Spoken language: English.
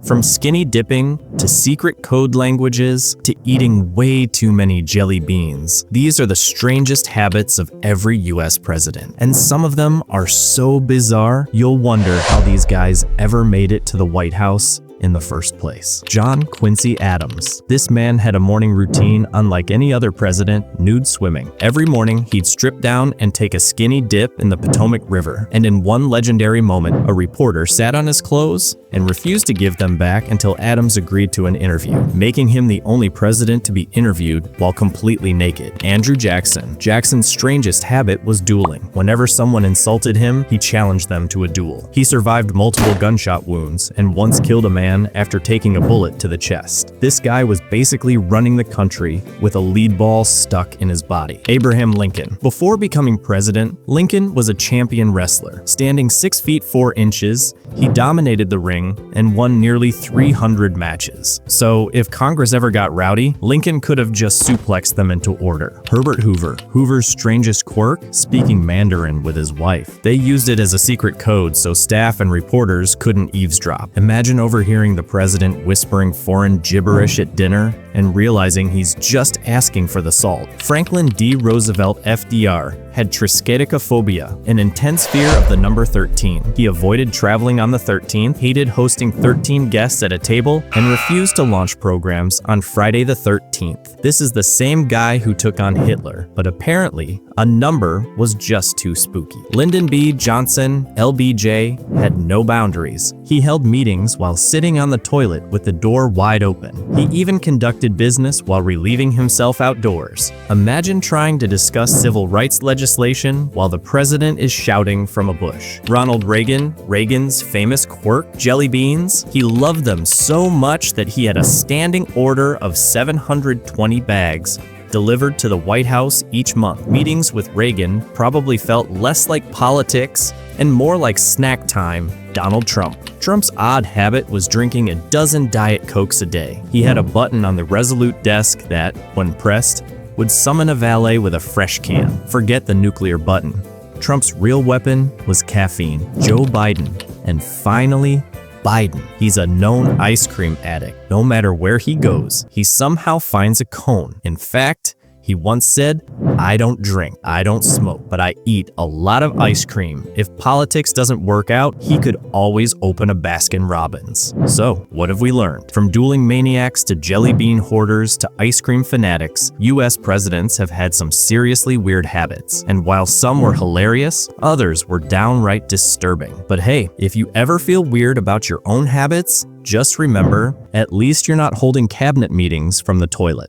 From skinny dipping, to secret code languages, to eating way too many jelly beans. These are the strangest habits of every US president. And some of them are so bizarre, you'll wonder how these guys ever made it to the White House in the first place. John Quincy Adams. This man had a morning routine unlike any other president: nude swimming. Every morning, he'd strip down and take a skinny dip in the Potomac River. And in one legendary moment, a reporter sat on his clothes and refused to give them back until Adams agreed to an interview, making him the only president to be interviewed while completely naked. Andrew Jackson. Jackson's strangest habit was dueling. Whenever someone insulted him, he challenged them to a duel. He survived multiple gunshot wounds and once killed a man after taking a bullet to the chest. This guy was basically running the country with a lead ball stuck in his body. Abraham Lincoln. Before becoming president, Lincoln was a champion wrestler. Standing 6 feet 4 inches, he dominated the ring and won nearly 300 matches. So if Congress ever got rowdy, Lincoln could have just suplexed them into order. Herbert Hoover. Hoover's strangest quirk? Speaking Mandarin with his wife. They used it as a secret code so staff and reporters couldn't eavesdrop. Imagine overhearing the president whispering foreign gibberish at dinner and realizing he's just asking for the salt. Franklin D. Roosevelt FDR had triskaidekaphobia, an intense fear of the number 13. He avoided traveling on the 13th, hated hosting 13 guests at a table, and refused to launch programs on Friday the 13th. This is the same guy who took on Hitler, but apparently a number was just too spooky. Lyndon B. Johnson, LBJ, had no boundaries. He held meetings while sitting on the toilet with the door wide open. He even conducted business while relieving himself outdoors. Imagine trying to discuss civil rights legislation while the president is shouting from a bush. Ronald Reagan, Reagan's famous quirk, jelly beans. He loved them so much that he had a standing order of 720 bags delivered to the White House each month. Meetings with Reagan probably felt less like politics and more like snack time. Donald Trump. Trump's odd habit was drinking a dozen Diet Cokes a day. He had a button on the Resolute desk that, when pressed, would summon a valet with a fresh can. Forget the nuclear button. Trump's real weapon was caffeine. Joe Biden. And finally, Biden. He's a known ice cream addict. No matter where he goes, he somehow finds a cone. In fact, he once said, "I don't drink, I don't smoke, but I eat a lot of ice cream. If politics doesn't work out, he could always open a Baskin Robbins." So, what have we learned? From dueling maniacs to jelly bean hoarders to ice cream fanatics, US presidents have had some seriously weird habits. And while some were hilarious, others were downright disturbing. But hey, if you ever feel weird about your own habits, just remember, at least you're not holding cabinet meetings from the toilet.